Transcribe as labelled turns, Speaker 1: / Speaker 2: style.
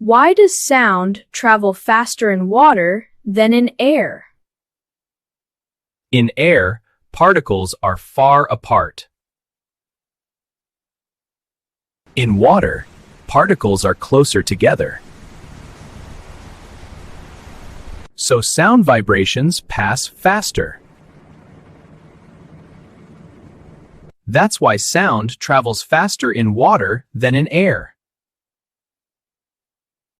Speaker 1: Why does sound travel faster in water than in air?
Speaker 2: In air, particles are far apart. In water, particles are closer together. So sound vibrations pass faster. That's why sound travels faster in water than in air.